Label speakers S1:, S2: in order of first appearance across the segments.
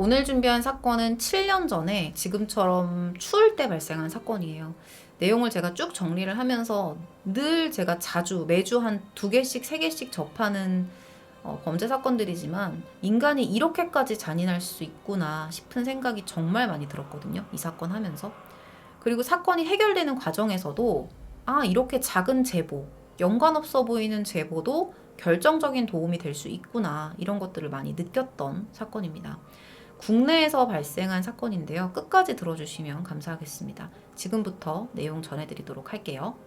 S1: 오늘 준비한 사건은 7년 전에 지금처럼 추울 때 발생한 사건이에요. 내용을 제가 쭉 정리를 하면서 늘 제가 매주 한 2개씩, 3개씩 접하는 범죄 사건들이지만 인간이 이렇게까지 잔인할 수 있구나 싶은 생각이 정말 많이 들었거든요. 이 사건 하면서. 그리고 사건이 해결되는 과정에서도 이렇게 작은 제보, 연관 없어 보이는 제보도 결정적인 도움이 될 수 있구나 이런 것들을 많이 느꼈던 사건입니다. 국내에서 발생한 사건인데요. 끝까지 들어주시면 감사하겠습니다. 지금부터 내용 전해드리도록 할게요.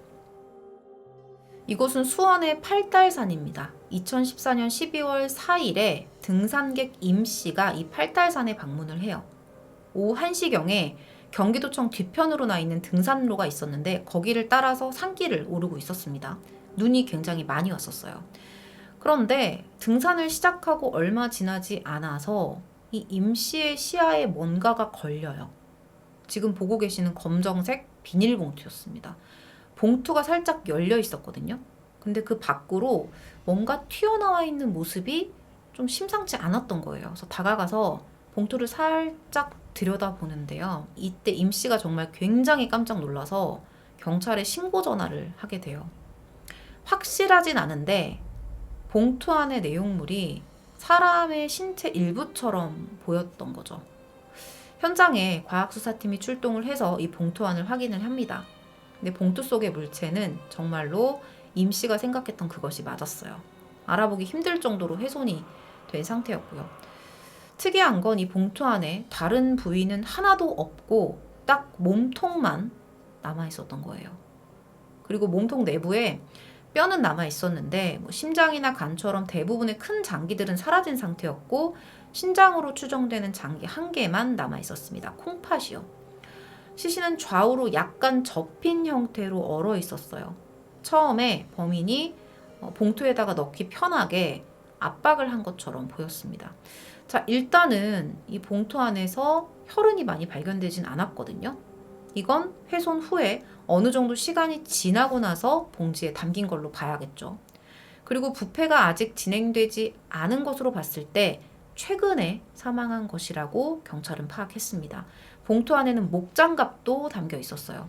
S1: 이곳은 수원의 팔달산입니다. 2014년 12월 4일에 등산객 임씨가 이 팔달산에 방문을 해요. 오후 1시경에 경기도청 뒤편으로 나 있는 등산로가 있었는데 거기를 따라서 산길을 오르고 있었습니다. 눈이 굉장히 많이 왔었어요. 그런데 등산을 시작하고 얼마 지나지 않아서 이 임씨의 시야에 뭔가가 걸려요. 지금 보고 계시는 검정색 비닐봉투였습니다. 봉투가 살짝 열려 있었거든요. 근데 그 밖으로 뭔가 튀어나와 있는 모습이 좀 심상치 않았던 거예요. 그래서 다가가서 봉투를 살짝 들여다보는데요. 이때 임씨가 정말 굉장히 깜짝 놀라서 경찰에 신고 전화를 하게 돼요. 확실하진 않은데 봉투 안의 내용물이 사람의 신체 일부처럼 보였던 거죠. 현장에 과학수사팀이 출동을 해서 이 봉투 안을 확인을 합니다. 근데 봉투 속의 물체는 정말로 임씨가 생각했던 그것이 맞았어요. 알아보기 힘들 정도로 훼손이 된 상태였고요. 특이한 건 이 봉투 안에 다른 부위는 하나도 없고 딱 몸통만 남아 있었던 거예요. 그리고 몸통 내부에 뼈는 남아 있었는데 심장이나 간처럼 대부분의 큰 장기들은 사라진 상태였고 신장으로 추정되는 장기 1개만 남아 있었습니다. 콩팥이요. 시신은 좌우로 약간 접힌 형태로 얼어 있었어요. 처음에 범인이 봉투에다가 넣기 편하게 압박을 한 것처럼 보였습니다. 자, 일단은 이 봉투 안에서 혈흔이 많이 발견되진 않았거든요. 이건 훼손 후에 어느 정도 시간이 지나고 나서 봉지에 담긴 걸로 봐야겠죠. 그리고 부패가 아직 진행되지 않은 것으로 봤을 때 최근에 사망한 것이라고 경찰은 파악했습니다. 봉투 안에는 목장갑도 담겨 있었어요.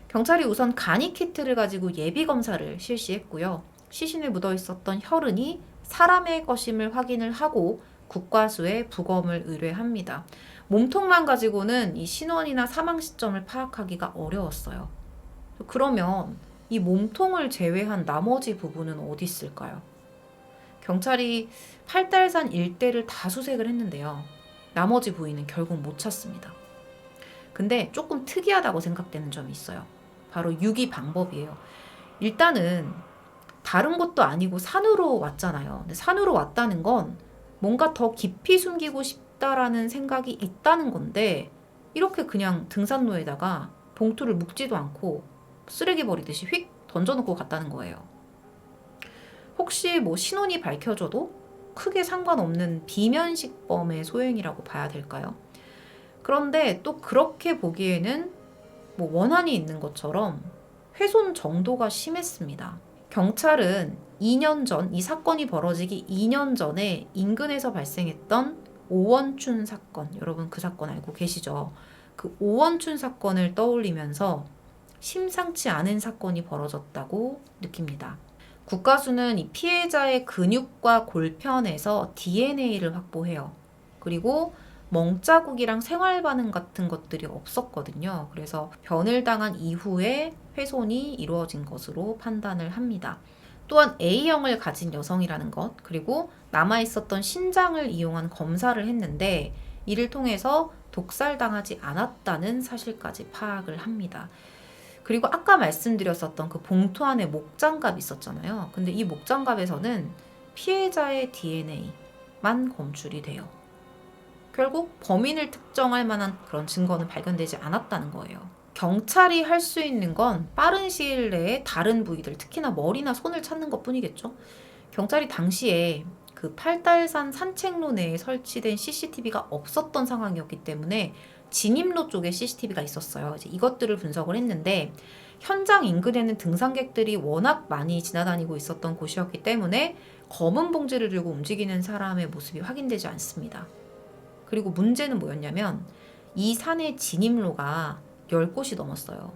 S1: 경찰이 우선 간이 키트를 가지고 예비 검사를 실시했고요. 시신에 묻어 있었던 혈흔이 사람의 것임을 확인을 하고 국과수에 부검을 의뢰합니다. 몸통만 가지고는 이 신원이나 사망 시점을 파악하기가 어려웠어요. 그러면 이 몸통을 제외한 나머지 부분은 어디 있을까요? 경찰이 팔달산 일대를 다 수색을 했는데요. 나머지 부위는 결국 못 찾습니다. 근데 조금 특이하다고 생각되는 점이 있어요. 바로 유기 방법이에요. 일단은 다른 곳도 아니고 산으로 왔잖아요. 근데 산으로 왔다는 건 뭔가 더 깊이 숨기고 싶다라는 생각이 있다는 건데 이렇게 그냥 등산로에다가 봉투를 묶지도 않고 쓰레기 버리듯이 휙 던져놓고 갔다는 거예요. 혹시 신원이 밝혀져도 크게 상관없는 비면식범의 소행이라고 봐야 될까요? 그런데 또 그렇게 보기에는 원한이 있는 것처럼 훼손 정도가 심했습니다. 경찰은 2년 전, 이 사건이 벌어지기 2년 전에 인근에서 발생했던 오원춘 사건, 여러분 그 사건 알고 계시죠? 그 오원춘 사건을 떠올리면서 심상치 않은 사건이 벌어졌다고 느낍니다. 국가수는 이 피해자의 근육과 골편에서 DNA를 확보해요. 그리고 멍자국이랑 생활 반응 같은 것들이 없었거든요. 그래서 변을 당한 이후에 훼손이 이루어진 것으로 판단을 합니다. 또한 A형을 가진 여성이라는 것, 그리고 남아있었던 신장을 이용한 검사를 했는데 이를 통해서 독살당하지 않았다는 사실까지 파악을 합니다. 그리고 아까 말씀드렸었던 그 봉투 안에 목장갑 있었잖아요. 근데 이 목장갑에서는 피해자의 DNA만 검출이 돼요. 결국 범인을 특정할 만한 그런 증거는 발견되지 않았다는 거예요. 경찰이 할 수 있는 건 빠른 시일 내에 다른 부위들, 특히나 머리나 손을 찾는 것 뿐이겠죠. 경찰이 당시에 그 팔달산 산책로 내에 설치된 CCTV가 없었던 상황이었기 때문에 진입로 쪽에 CCTV가 있었어요. 이제 이것들을 분석을 했는데 현장 인근에는 등산객들이 워낙 많이 지나다니고 있었던 곳이었기 때문에 검은 봉지를 들고 움직이는 사람의 모습이 확인되지 않습니다. 그리고 문제는 뭐였냐면 이 산의 진입로가 10곳이 넘었어요.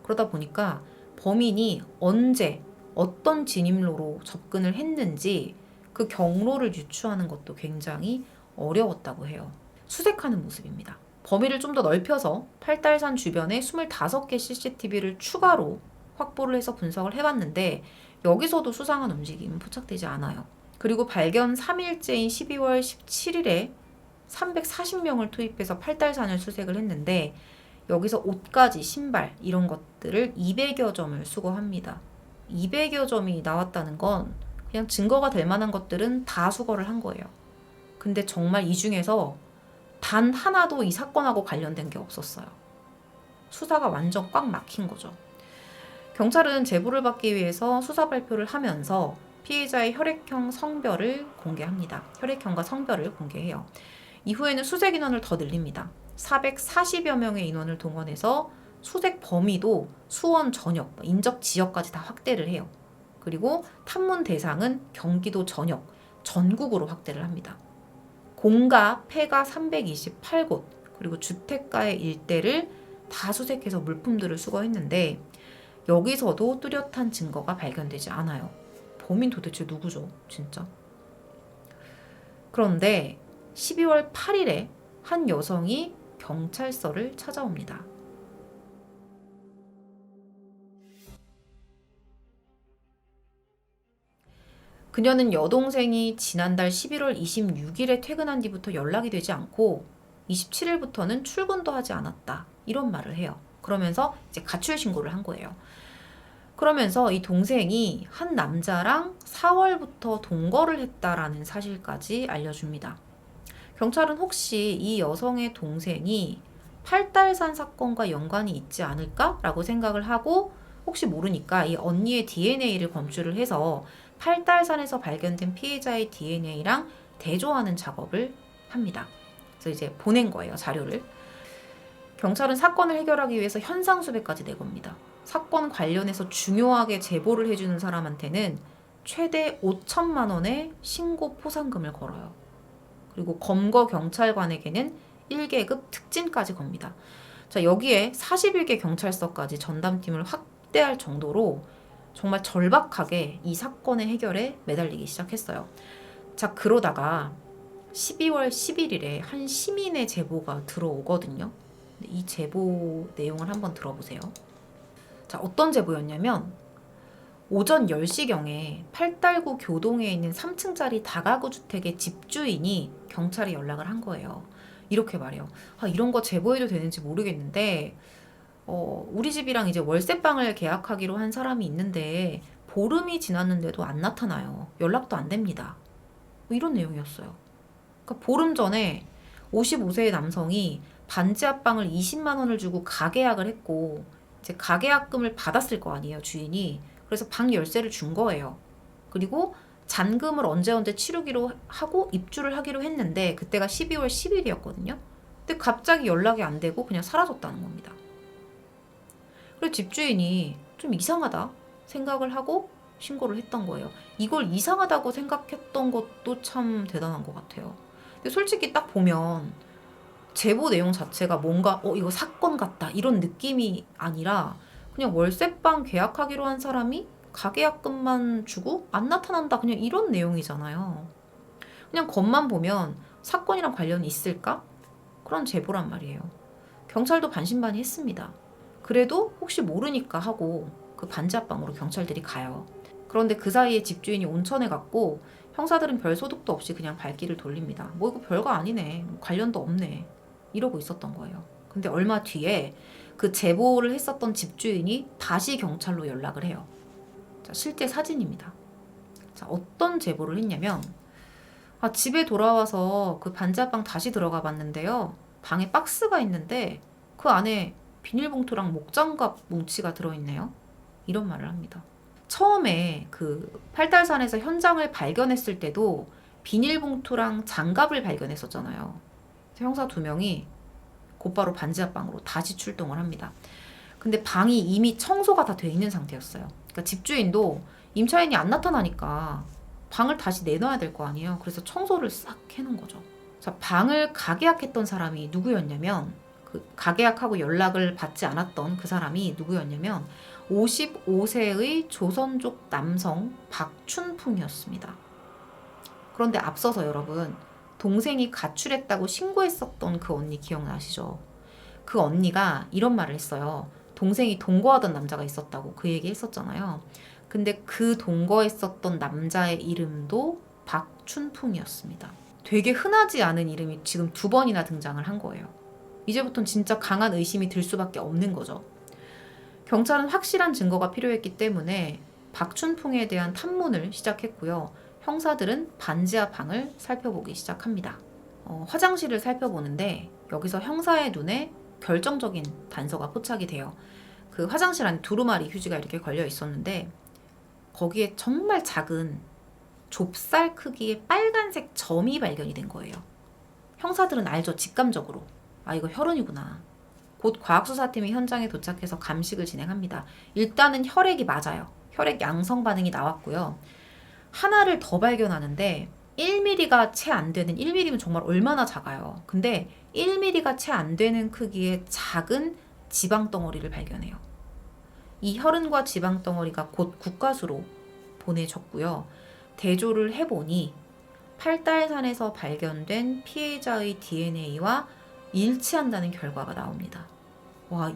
S1: 그러다 보니까 범인이 언제 어떤 진입로로 접근을 했는지 그 경로를 유추하는 것도 굉장히 어려웠다고 해요. 수색하는 모습입니다. 범위를 좀 더 넓혀서 팔달산 주변에 25개 CCTV를 추가로 확보를 해서 분석을 해봤는데 여기서도 수상한 움직임은 포착되지 않아요. 그리고 발견 3일째인 12월 17일에 340명을 투입해서 팔달산을 수색을 했는데 여기서 옷가지, 신발 이런 것들을 200여 점을 수거합니다. 200여 점이 나왔다는 건 그냥 증거가 될 만한 것들은 다 수거를 한 거예요. 근데 정말 이 중에서 단 하나도 이 사건하고 관련된 게 없었어요. 수사가 완전 꽉 막힌 거죠. 경찰은 제보를 받기 위해서 수사 발표를 하면서 피해자의 혈액형 성별을 공개합니다. 혈액형과 성별을 공개해요. 이후에는 수색 인원을 더 늘립니다. 440여 명의 인원을 동원해서 수색 범위도 수원 전역, 인접 지역까지 다 확대를 해요. 그리고 탐문 대상은 경기도 전역, 전국으로 확대를 합니다. 공가, 폐가 328곳, 그리고 주택가의 일대를 다 수색해서 물품들을 수거했는데 여기서도 뚜렷한 증거가 발견되지 않아요. 범인 도대체 누구죠? 진짜. 그런데 12월 8일에 한 여성이 경찰서를 찾아옵니다. 그녀는 여동생이 지난달 11월 26일에 퇴근한 뒤부터 연락이 되지 않고 27일부터는 출근도 하지 않았다. 이런 말을 해요. 그러면서 이제 가출 신고를 한 거예요. 그러면서 이 동생이 한 남자랑 4월부터 동거를 했다라는 사실까지 알려줍니다. 경찰은 혹시 이 여성의 동생이 팔달산 사건과 연관이 있지 않을까라고 생각을 하고 혹시 모르니까 이 언니의 DNA를 검출을 해서 팔달산에서 발견된 피해자의 DNA랑 대조하는 작업을 합니다. 그래서 이제 보낸 거예요, 자료를. 경찰은 사건을 해결하기 위해서 현상수배까지 내겁니다. 사건 관련해서 중요하게 제보를 해주는 사람한테는 최대 5천만 원의 신고 포상금을 걸어요. 그리고 검거 경찰관에게는 1계급 특진까지 겁니다. 자, 여기에 41개 경찰서까지 전담팀을 확대할 정도로 정말 절박하게 이 사건의 해결에 매달리기 시작했어요. 자, 그러다가 12월 11일에 한 시민의 제보가 들어오거든요. 이 제보 내용을 한번 들어보세요. 자, 어떤 제보였냐면 오전 10시경에 팔달구 교동에 있는 3층짜리 다가구 주택의 집주인이 경찰에 연락을 한 거예요. 이렇게 말해요. 이런 거 제보해도 되는지 모르겠는데 우리 집이랑 이제 월세방을 계약하기로 한 사람이 있는데 보름이 지났는데도 안 나타나요. 연락도 안 됩니다. 이런 내용이었어요. 그러니까 보름 전에 55세의 남성이 반지 합방을 20만 원을 주고 가계약을 했고 이제 가계약금을 받았을 거 아니에요, 주인이. 그래서 방 열쇠를 준 거예요. 그리고 잔금을 언제 치르기로 하고 입주를 하기로 했는데 그때가 12월 10일이었거든요. 근데 갑자기 연락이 안 되고 그냥 사라졌다는 겁니다. 그래서 집주인이 좀 이상하다 생각을 하고 신고를 했던 거예요. 이걸 이상하다고 생각했던 것도 참 대단한 것 같아요. 근데 솔직히 딱 보면 제보 내용 자체가 뭔가 이거 사건 같다 이런 느낌이 아니라 그냥 월세방 계약하기로 한 사람이 가계약금만 주고 안 나타난다 그냥 이런 내용이잖아요. 그냥 겉만 보면 사건이랑 관련이 있을까? 그런 제보란 말이에요. 경찰도 반신반의했습니다. 그래도 혹시 모르니까 하고 그 반지 합방으로 경찰들이 가요. 그런데 그 사이에 집주인이 온천에 갔고 형사들은 별 소득도 없이 그냥 발길을 돌립니다. 뭐 이거 별거 아니네. 관련도 없네. 이러고 있었던 거예요. 근데 얼마 뒤에 그 제보를 했었던 집주인이 다시 경찰로 연락을 해요. 자, 실제 사진입니다. 자, 어떤 제보를 했냐면 집에 돌아와서 그 반지하방 다시 들어가 봤는데요. 방에 박스가 있는데 그 안에 비닐봉투랑 목장갑 뭉치가 들어있네요. 이런 말을 합니다. 처음에 그 팔달산에서 현장을 발견했을 때도 비닐봉투랑 장갑을 발견했었잖아요. 형사 2명이 곧바로 반지하방으로 다시 출동을 합니다. 근데 방이 이미 청소가 다 돼 있는 상태였어요. 그러니까 집주인도 임차인이 안 나타나니까 방을 다시 내놔야 될 거 아니에요. 그래서 청소를 싹 해놓은 거죠. 자, 방을 가계약했던 사람이 누구였냐면 그 가계약하고 연락을 받지 않았던 그 사람이 누구였냐면 55세의 조선족 남성 박춘풍이었습니다. 그런데 앞서서 여러분 동생이 가출했다고 신고했었던 그 언니 기억나시죠? 그 언니가 이런 말을 했어요. 동생이 동거하던 남자가 있었다고 그 얘기 했었잖아요. 근데 그 동거했었던 남자의 이름도 박춘풍이었습니다. 되게 흔하지 않은 이름이 지금 2번이나 등장을 한 거예요. 이제부터는 진짜 강한 의심이 들 수밖에 없는 거죠. 경찰은 확실한 증거가 필요했기 때문에 박춘풍에 대한 탐문을 시작했고요. 형사들은 반지하 방을 살펴보기 시작합니다. 화장실을 살펴보는데 여기서 형사의 눈에 결정적인 단서가 포착이 돼요. 그 화장실 안에 두루마리 휴지가 이렇게 걸려 있었는데 거기에 정말 작은 좁쌀 크기의 빨간색 점이 발견이 된 거예요. 형사들은 알죠. 직감적으로. 아, 이거 혈흔이구나. 곧 과학수사팀이 현장에 도착해서 감식을 진행합니다. 일단은 혈액이 맞아요. 혈액 양성 반응이 나왔고요. 하나를 더 발견하는데 1mm가 채 안 되는, 1mm면 정말 얼마나 작아요. 근데 1mm가 채 안 되는 크기의 작은 지방 덩어리를 발견해요. 이 혈흔과 지방 덩어리가 곧 국과수로 보내졌고요. 대조를 해보니 팔달산에서 발견된 피해자의 DNA와 일치한다는 결과가 나옵니다. 와,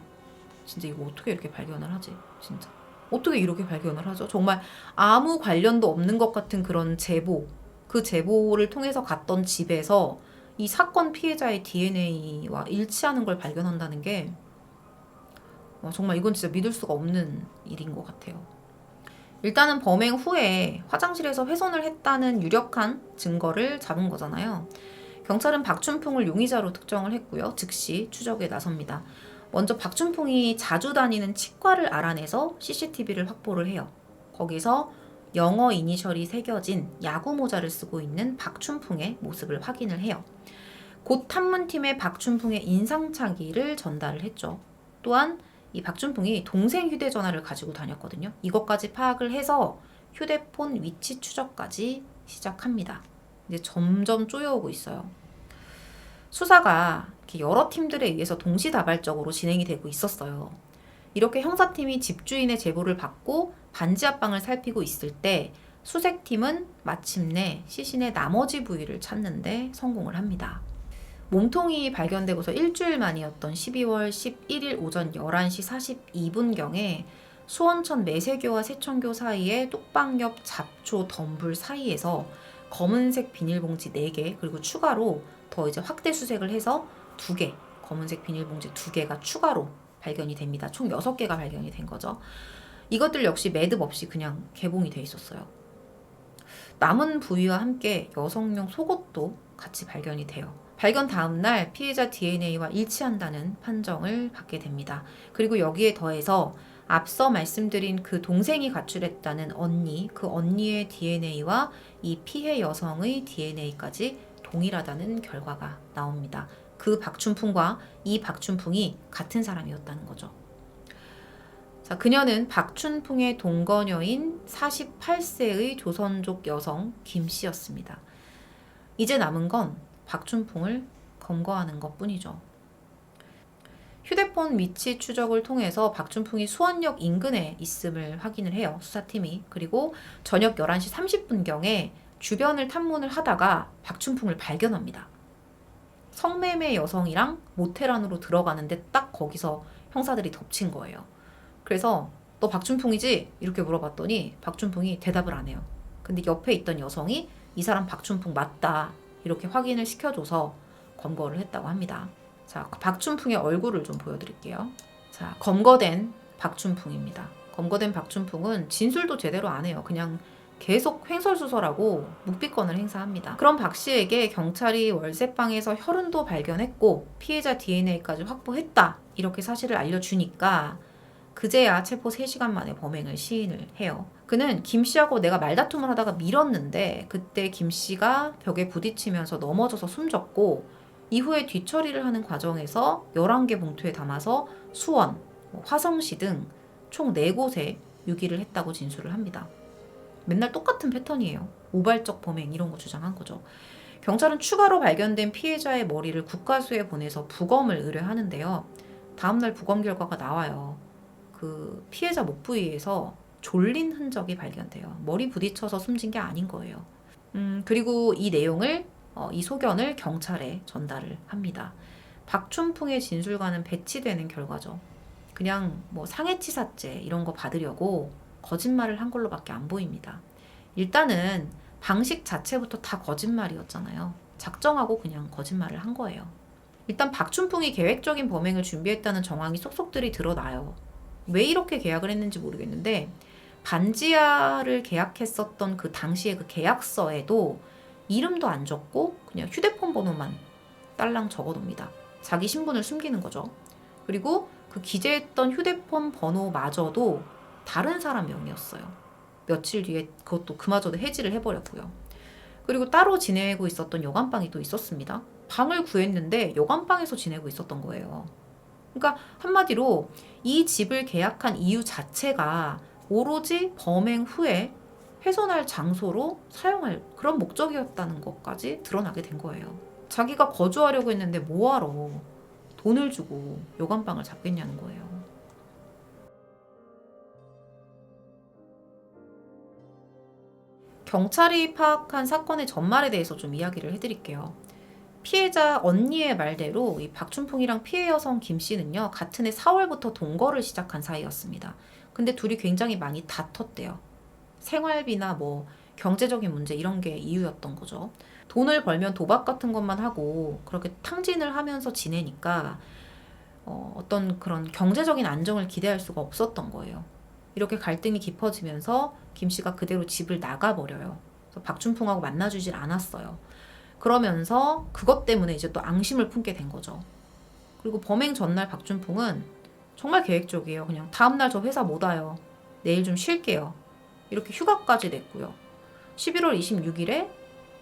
S1: 진짜 이거 어떻게 이렇게 발견을 하지? 진짜. 어떻게 이렇게 발견을 하죠? 정말 아무 관련도 없는 것 같은 그런 제보, 그 제보를 통해서 갔던 집에서 이 사건 피해자의 DNA와 일치하는 걸 발견한다는 게 정말 이건 진짜 믿을 수가 없는 일인 것 같아요. 일단은 범행 후에 화장실에서 훼손을 했다는 유력한 증거를 잡은 거잖아요. 경찰은 박춘풍을 용의자로 특정을 했고요. 즉시 추적에 나섭니다. 먼저 박춘풍이 자주 다니는 치과를 알아내서 CCTV를 확보를 해요. 거기서 영어 이니셜이 새겨진 야구 모자를 쓰고 있는 박춘풍의 모습을 확인을 해요. 곧 탐문팀에 박춘풍의 인상착의를 전달을 했죠. 또한 이 박춘풍이 동생 휴대전화를 가지고 다녔거든요. 이것까지 파악을 해서 휴대폰 위치 추적까지 시작합니다. 이제 점점 쪼여오고 있어요. 수사가 여러 팀들에 의해서 동시다발적으로 진행이 되고 있었어요. 이렇게 형사팀이 집주인의 제보를 받고 반지하방을 살피고 있을 때 수색팀은 마침내 시신의 나머지 부위를 찾는데 성공을 합니다. 몸통이 발견되고서 일주일 만이었던 12월 11일 오전 11시 42분경에 수원천 매세교와 세천교 사이의 뚝방 옆 잡초 덤불 사이에서 검은색 비닐봉지 4개 그리고 추가로 더 이제 확대 수색을 해서 2개, 검은색 비닐봉지 2개가 추가로 발견이 됩니다. 총 6개가 발견이 된 거죠. 이것들 역시 매듭 없이 그냥 개봉이 돼 있었어요. 남은 부위와 함께 여성용 속옷도 같이 발견이 돼요. 발견 다음 날 피해자 DNA와 일치한다는 판정을 받게 됩니다. 그리고 여기에 더해서 앞서 말씀드린 그 동생이 가출했다는 언니, 그 언니의 DNA와 이 피해 여성의 DNA까지 동일하다는 결과가 나옵니다. 그 박춘풍과 이 박춘풍이 같은 사람이었다는 거죠. 자, 그녀는 박춘풍의 동거녀인 48세의 조선족 여성 김씨였습니다. 이제 남은 건 박춘풍을 검거하는 것뿐이죠. 휴대폰 위치 추적을 통해서 박춘풍이 수원역 인근에 있음을 확인을 해요. 수사팀이. 그리고 저녁 11시 30분경에 주변을 탐문을 하다가 박춘풍을 발견합니다. 성매매 여성이랑 모텔 안으로 들어가는데 딱 거기서 형사들이 덮친 거예요. 그래서 너 박춘풍이지? 이렇게 물어봤더니 박춘풍이 대답을 안 해요. 근데 옆에 있던 여성이 이 사람 박춘풍 맞다 이렇게 확인을 시켜줘서 검거를 했다고 합니다. 자, 박춘풍의 얼굴을 좀 보여드릴게요. 자, 검거된 박춘풍입니다. 검거된 박춘풍은 진술도 제대로 안 해요. 그냥 계속 횡설수설하고 묵비권을 행사합니다. 그럼 박 씨에게 경찰이 월세방에서 혈흔도 발견했고 피해자 DNA까지 확보했다 이렇게 사실을 알려주니까 그제야 체포 3시간 만에 범행을 시인을 해요. 그는 김 씨하고 내가 말다툼을 하다가 밀었는데 그때 김 씨가 벽에 부딪히면서 넘어져서 숨졌고 이후에 뒤처리를 하는 과정에서 11개 봉투에 담아서 수원, 화성시 등 총 4곳에 유기를 했다고 진술을 합니다. 맨날 똑같은 패턴이에요. 우발적 범행 이런 거 주장한 거죠. 경찰은 추가로 발견된 피해자의 머리를 국과수에 보내서 부검을 의뢰하는데요. 다음날 부검 결과가 나와요. 그 피해자 목 부위에서 졸린 흔적이 발견돼요. 머리 부딪혀서 숨진 게 아닌 거예요. 그리고 이 내용을 이 소견을 경찰에 전달을 합니다. 박춘풍의 진술과는 배치되는 결과죠. 그냥 뭐 상해치사죄 이런 거 받으려고 거짓말을 한 걸로밖에 안 보입니다. 일단은 방식 자체부터 다 거짓말이었잖아요. 작정하고 그냥 거짓말을 한 거예요. 일단 박춘풍이 계획적인 범행을 준비했다는 정황이 속속들이 드러나요. 왜 이렇게 계약을 했는지 모르겠는데 반지하를 계약했었던 그 당시의 그 계약서에도 이름도 안 적고 그냥 휴대폰 번호만 딸랑 적어놓습니다. 자기 신분을 숨기는 거죠. 그리고 그 기재했던 휴대폰 번호마저도 다른 사람 명이었어요. 며칠 뒤에 그것도 그마저도 해지를 해버렸고요. 그리고 따로 지내고 있었던 여관방이 또 있었습니다. 방을 구했는데 여관방에서 지내고 있었던 거예요. 그러니까 한마디로 이 집을 계약한 이유 자체가 오로지 범행 후에 훼손할 장소로 사용할 그런 목적이었다는 것까지 드러나게 된 거예요. 자기가 거주하려고 했는데 뭐하러 돈을 주고 여관방을 잡겠냐는 거예요. 경찰이 파악한 사건의 전말에 대해서 좀 이야기를 해드릴게요. 피해자 언니의 말대로 이 박춘풍이랑 피해 여성 김 씨는요, 같은 해 4월부터 동거를 시작한 사이였습니다. 근데 둘이 굉장히 많이 다퉜대요. 생활비나 뭐 경제적인 문제 이런 게 이유였던 거죠. 돈을 벌면 도박 같은 것만 하고 그렇게 탕진을 하면서 지내니까 어떤 그런 경제적인 안정을 기대할 수가 없었던 거예요. 이렇게 갈등이 깊어지면서 김 씨가 그대로 집을 나가버려요. 그래서 박춘풍하고 만나주질 않았어요. 그러면서 그것 때문에 이제 또 앙심을 품게 된 거죠. 그리고 범행 전날 박춘풍은 정말 계획적이에요. 그냥 다음날 저 회사 못 와요. 내일 좀 쉴게요. 이렇게 휴가까지 냈고요. 11월 26일에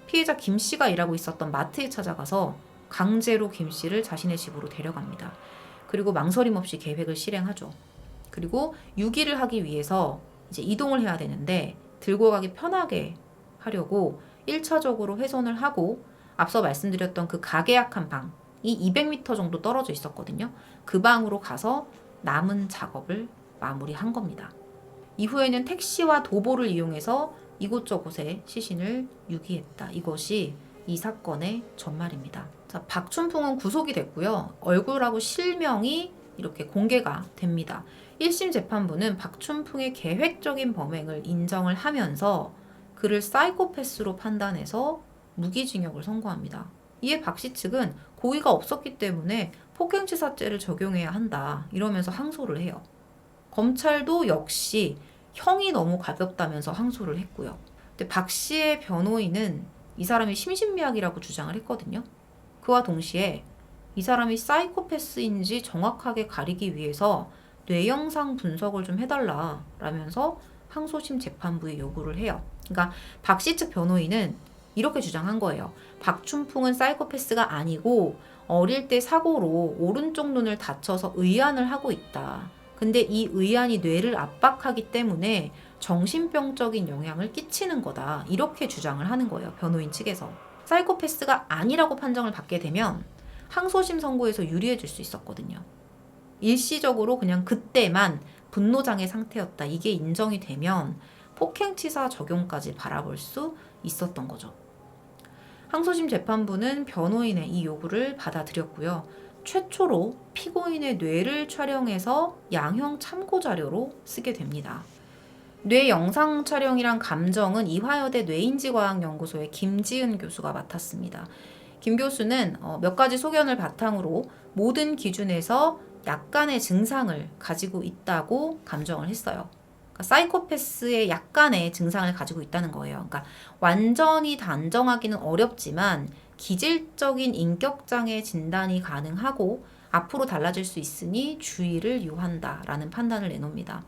S1: 피해자 김 씨가 일하고 있었던 마트에 찾아가서 강제로 김 씨를 자신의 집으로 데려갑니다. 그리고 망설임 없이 계획을 실행하죠. 그리고 유기를 하기 위해서 이제 이동을 해야 되는데 들고 가기 편하게 하려고 1차적으로 훼손을 하고 앞서 말씀드렸던 그 가계약한 방이 200m 정도 떨어져 있었거든요. 그 방으로 가서 남은 작업을 마무리한 겁니다. 이후에는 택시와 도보를 이용해서 이곳저곳에 시신을 유기했다. 이것이 이 사건의 전말입니다. 자, 박춘풍은 구속이 됐고요. 얼굴하고 실명이 이렇게 공개가 됩니다. 1심 재판부는 박춘풍의 계획적인 범행을 인정을 하면서 그를 사이코패스로 판단해서 무기징역을 선고합니다. 이에 박 씨 측은 고의가 없었기 때문에 폭행치사죄를 적용해야 한다. 이러면서 항소를 해요. 검찰도 역시 형이 너무 가볍다면서 항소를 했고요. 근데 박 씨의 변호인은 이 사람이 심신미약이라고 주장을 했거든요. 그와 동시에 이 사람이 사이코패스인지 정확하게 가리기 위해서 뇌영상 분석을 좀 해달라라면서 항소심 재판부에 요구를 해요. 그러니까 박 씨 측 변호인은 이렇게 주장한 거예요. 박춘풍은 사이코패스가 아니고 어릴 때 사고로 오른쪽 눈을 다쳐서 의안을 하고 있다. 근데 이 의안이 뇌를 압박하기 때문에 정신병적인 영향을 끼치는 거다. 이렇게 주장을 하는 거예요. 변호인 측에서. 사이코패스가 아니라고 판정을 받게 되면 항소심 선고에서 유리해질 수 있었거든요. 일시적으로 그냥 그때만 분노장애 상태였다. 이게 인정이 되면 폭행치사 적용까지 바라볼 수 있었던 거죠. 항소심 재판부는 변호인의 이 요구를 받아들였고요. 최초로 피고인의 뇌를 촬영해서 양형 참고 자료로 쓰게 됩니다. 뇌 영상 촬영이란 감정은 이화여대 뇌인지과학연구소의 김지은 교수가 맡았습니다. 김 교수는 몇 가지 소견을 바탕으로 모든 기준에서 약간의 증상을 가지고 있다고 감정을 했어요. 그러니까 사이코패스의 약간의 증상을 가지고 있다는 거예요. 그러니까 완전히 단정하기는 어렵지만 기질적인 인격장애 진단이 가능하고 앞으로 달라질 수 있으니 주의를 요한다라는 판단을 내놓습니다.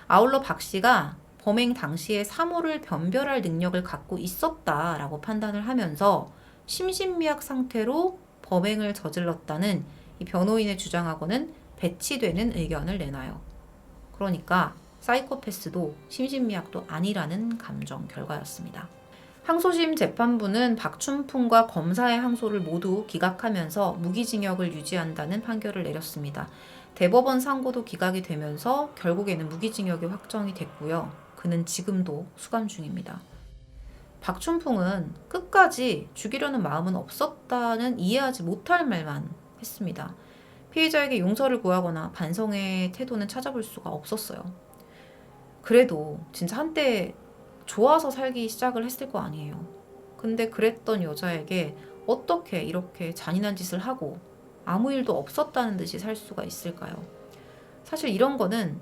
S1: 아울러 박 씨가 범행 당시에 사물을 변별할 능력을 갖고 있었다라고 판단을 하면서 심신미약 상태로 범행을 저질렀다는 이 변호인의 주장하고는 배치되는 의견을 내놔요. 그러니까 사이코패스도 심신미약도 아니라는 감정 결과였습니다. 항소심 재판부는 박춘풍과 검사의 항소를 모두 기각하면서 무기징역을 유지한다는 판결을 내렸습니다. 대법원 상고도 기각이 되면서 결국에는 무기징역이 확정이 됐고요. 그는 지금도 수감 중입니다. 박춘풍은 끝까지 죽이려는 마음은 없었다는 이해하지 못할 말만 했습니다. 피해자에게 용서를 구하거나 반성의 태도는 찾아볼 수가 없었어요. 그래도 진짜 한때 좋아서 살기 시작을 했을 거 아니에요. 근데 그랬던 여자에게 어떻게 이렇게 잔인한 짓을 하고 아무 일도 없었다는 듯이 살 수가 있을까요? 사실 이런 거는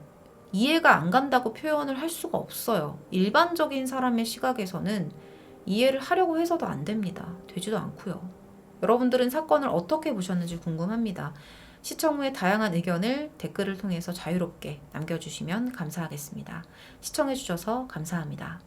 S1: 이해가 안 간다고 표현을 할 수가 없어요. 일반적인 사람의 시각에서는 이해를 하려고 해서도 안 됩니다. 되지도 않고요. 여러분들은 사건을 어떻게 보셨는지 궁금합니다. 시청 후에 다양한 의견을 댓글을 통해서 자유롭게 남겨주시면 감사하겠습니다. 시청해주셔서 감사합니다.